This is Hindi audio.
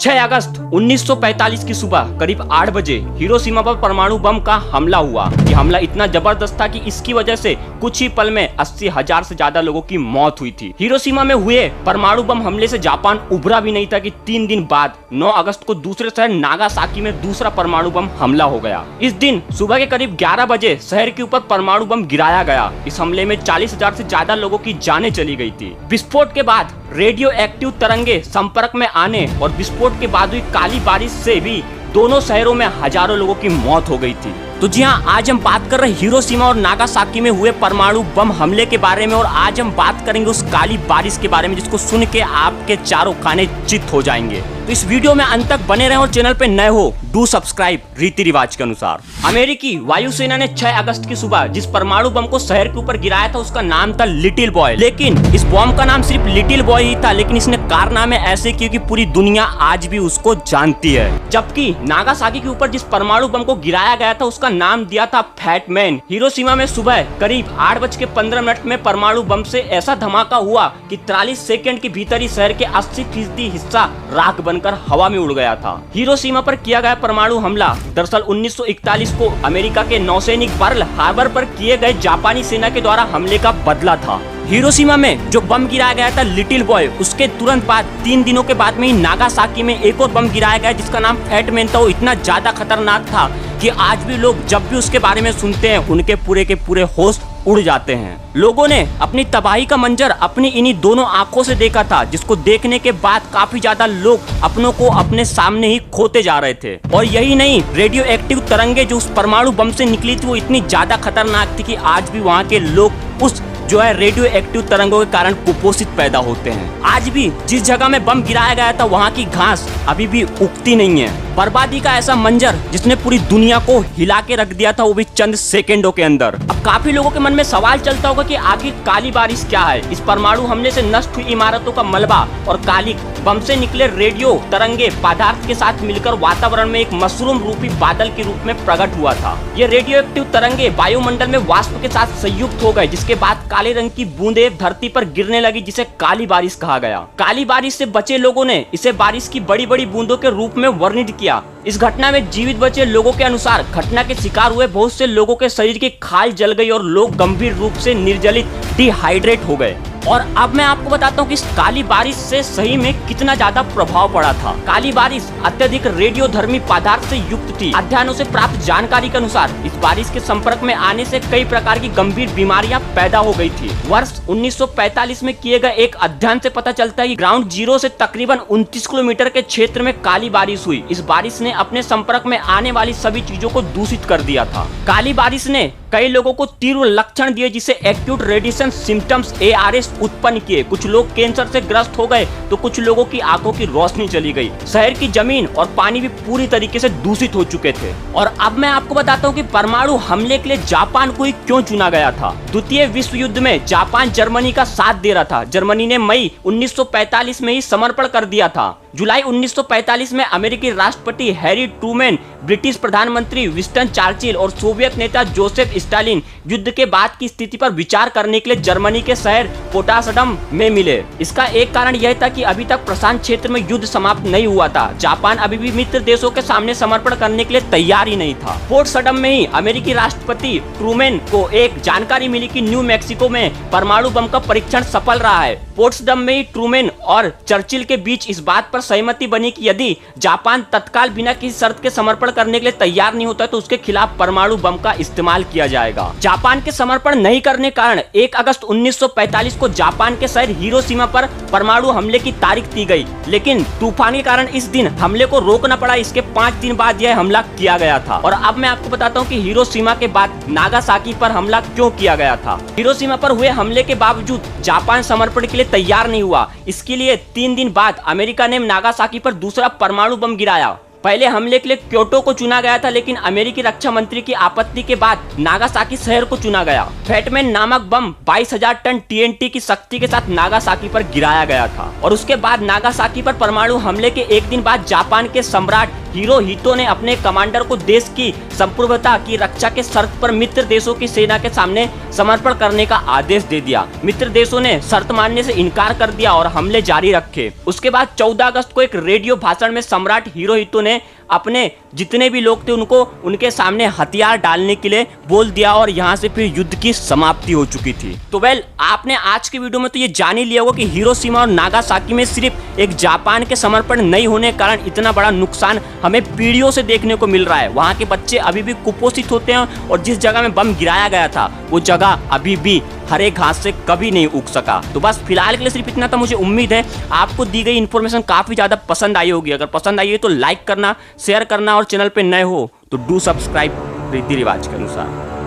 6 अगस्त 1945 की सुबह करीब 8 बजे हिरोशिमा पर परमाणु बम का हमला हुआ। ये हमला इतना जबरदस्त था कि इसकी वजह से कुछ ही पल में 80,000 से ज्यादा लोगों की मौत हुई थी। हिरोशिमा में हुए परमाणु बम हमले से जापान उभरा भी नहीं था कि 3 दिन बाद 9 अगस्त को दूसरे शहर नागासाकी में दूसरा परमाणु बम हमला हो गया। इस दिन सुबह के करीब 11 बजे शहर के ऊपर परमाणु बम गिराया गया। इस हमले में 40,000 से ज्यादा लोगों की जानें चली गई थी। विस्फोट के बाद रेडियो एक्टिव तरंगे संपर्क में आने और विस्फोट के बाद हुई काली बारिश से भी दोनों शहरों में हजारों लोगों की मौत हो गई थी। तो जी हाँ, आज हम बात कर रहे हैं हिरोशिमा और नागासाकी में हुए परमाणु बम हमले के बारे में, और आज हम बात करेंगे उस काली बारिश के बारे में जिसको सुन के आपके चारों खाने चित हो जाएंगे। तो इस वीडियो में अंत तक बने रहें और चैनल पे नए हो डू सब्सक्राइब रीति रिवाज के अनुसार। अमेरिकी वायुसेना ने 6 अगस्त की सुबह जिस परमाणु बम को शहर के ऊपर गिराया था उसका नाम था लिटिल बॉय। लेकिन इस बम का नाम सिर्फ लिटिल बॉय ही था, लेकिन इसने कारनामे ऐसे किए कि पूरी दुनिया आज भी उसको जानती है। जबकि नागासाकी के ऊपर जिस परमाणु बम को गिराया गया था उसका नाम दिया था फैट मैन। हिरोशिमा में सुबह करीब 8:15 में परमाणु बम से ऐसा धमाका हुआ कि 43 सेकंड के भीतर ही शहर के 80% हिस्सा राख बनकर हवा में उड़ गया था। हिरोशिमा पर किया गया परमाणु हमला दरअसल 1941 को अमेरिका के नौसैनिक पर्ल हार्बर पर किए गए जापानी सेना के द्वारा हमले का बदला था। हिरोशिमा में जो बम गिराया गया था लिटिल बॉय, उसके तुरंत बाद 3 दिनों के बाद में ही नागासाकी में एक और बम गिराया गया जिसका नाम फैट मैन था। वो इतना ज्यादा खतरनाक था कि आज भी लोग जब भी उसके बारे में सुनते हैं उनके पूरे के पूरे होश उड़ जाते हैं। लोगों ने अपनी तबाही का मंजर अपनी इन्हीं दोनों आंखों से देखा था, जिसको देखने के बाद काफी ज्यादा लोग अपनों को अपने सामने ही खोते जा रहे थे। और यही नहीं, रेडियो एक्टिव तरंगे जो उस परमाणु बम से निकली थी वो इतनी ज्यादा खतरनाक थी कि आज भी वहाँ के लोग उस जो है रेडियो एक्टिव तरंगों के कारण कुपोषित पैदा होते हैं। आज भी जिस जगह में बम गिराया गया था वहाँ की घास अभी भी उगती नहीं है। बर्बादी का ऐसा मंजर जिसने पूरी दुनिया को हिला के रख दिया था, वो भी चंद सेकंडों के अंदर। अब काफी लोगों के मन में सवाल चलता होगा कि आखिर काली बारिश क्या है। इस परमाणु हमले से नष्ट हुई इमारतों का मलबा और काली बम से निकले रेडियो तरंगे पदार्थ के साथ मिलकर वातावरण में एक मशरूम रूपी बादल के रूप में प्रकट हुआ था। ये रेडियो एक्टिव तरंगे वायुमंडल में वाष्प के साथ संयुक्त हो गए, जिसके बाद काले रंग की बूंदें धरती पर गिरने लगी, जिसे काली बारिश कहा गया। काली बारिश से बचे लोगों ने इसे बारिश की बड़ी बड़ी बूंदों के रूप में वर्णित किया। इस घटना में जीवित बचे लोगों के अनुसार घटना के शिकार हुए बहुत से लोगों के शरीर की खाल जल गई और लोग गंभीर रूप से निर्जलित डिहाइड्रेट हो गए। और अब मैं आपको बताता हूँ कि इस काली बारिश से सही में कितना ज्यादा प्रभाव पड़ा था। काली बारिश अत्यधिक रेडियोधर्मी पदार्थ से युक्त थी। अध्ययनों से प्राप्त जानकारी के अनुसार इस बारिश के संपर्क में आने से कई प्रकार की गंभीर बीमारियां पैदा हो गई थी। वर्ष 1945 में किए गए एक अध्ययन से पता चलता है कि ग्राउंड जीरो से तकरीबन 29 किलोमीटर के क्षेत्र में काली बारिश हुई। इस बारिश ने अपने संपर्क में आने वाली सभी चीजों को दूषित कर दिया था। काली बारिश ने कई लोगों को तीव्र लक्षण दिए, जिसे एक्यूट रेडिएशन सिम्टम्स ARS उत्पन्न किए। कुछ लोग कैंसर से ग्रस्त हो गए तो कुछ लोगों की आंखों की रोशनी चली गई। शहर की जमीन और पानी भी पूरी तरीके से दूषित हो चुके थे। और अब मैं आपको बताता हूँ कि परमाणु हमले के लिए जापान को ही क्यों चुना गया था। द्वितीय विश्व युद्ध में जापान जर्मनी का साथ दे रहा था। जर्मनी ने मई 1945 में ही समर्पण कर दिया था। जुलाई 1945 में अमेरिकी राष्ट्रपति हैरी ट्रूमैन, ब्रिटिश प्रधानमंत्री विंस्टन चर्चिल और सोवियत नेता जोसेफ स्टालिन युद्ध के बाद की स्थिति पर विचार करने के लिए जर्मनी के शहर पोट्सडाम में मिले। इसका एक कारण यह था कि अभी तक प्रशांत क्षेत्र में युद्ध समाप्त नहीं हुआ था। जापान अभी भी मित्र देशों के सामने समर्पण करने के लिए तैयार ही नहीं था। पोट्सडाम में ही अमेरिकी राष्ट्रपति ट्रूमैन को एक जानकारी मिली कि न्यू मैक्सिको में परमाणु बम का परीक्षण सफल रहा है। पोट्सडाम में ही ट्रूमैन और चर्चिल के बीच इस बात पर सहमति बनी कि यदि जापान तत्काल बिना किसी शर्त के समर्पण करने के लिए तैयार नहीं होता तो उसके खिलाफ परमाणु बम का इस्तेमाल किया जाएगा। जापान के समर्पण नहीं करने कारण 1 अगस्त 1945 को जापान के शहर हिरोशिमा पर परमाणु हमले की तारीख दी गई, लेकिन तूफान के कारण इस दिन हमले को रोकना पड़ा। इसके 5 दिन बाद यह हमला किया गया था। और अब मैं आपको बताता हूँ कि हिरोशिमा के बाद नागासाकी पर हमला क्यों किया गया था। हिरोशिमा पर हुए हमले के बावजूद जापान समर्पण के लिए तैयार नहीं हुआ। इसके लिए 3 दिन बाद अमेरिका ने नागासाकी पर दूसरा परमाणु बम गिराया। पहले हमले के लिए क्योटो को चुना गया था, लेकिन अमेरिकी रक्षा मंत्री की आपत्ति के बाद नागासाकी शहर को चुना गया। फैटमैन नामक बम 22,000 टन TNT की शक्ति के साथ नागासाकी पर गिराया गया था। और उसके बाद नागासाकी पर परमाणु हमले के एक दिन बाद जापान के सम्राट हिरोहितो ने अपने कमांडर को देश की संप्रभुता की रक्षा के शर्त पर मित्र देशों की सेना के सामने समर्पण करने का आदेश दे दिया। मित्र देशों ने शर्त मानने से इनकार कर दिया और हमले जारी रखे। उसके बाद 14 अगस्त को एक रेडियो भाषण में सम्राट हिरोहितो ने अपने जितने भी लोग थे उनको उनके सामने हथियार डालने के लिए बोल दिया और यहाँ से फिर युद्ध की समाप्ति हो चुकी थी। तो वेल, आपने आज के वीडियो में तो ये जान ही लिया होगा कि हिरोशिमा और नागासाकी में सिर्फ एक जापान के समर्पण नहीं होने के कारण इतना बड़ा नुकसान हमें पीढ़ियों से देखने को मिल रहा है। वहाँ के बच्चे अभी भी कुपोषित होते हैं और जिस जगह में बम गिराया गया था वो जगह अभी भी हरे घास से कभी नहीं उग सका। तो बस फिलहाल के लिए सिर्फ इतना था। मुझे उम्मीद है आपको दी गई इन्फॉर्मेशन काफी ज्यादा पसंद आई होगी। अगर पसंद आई है तो लाइक करना, शेयर करना और चैनल पे नए हो तो डू सब्सक्राइब रीति रिवाज के अनुसार।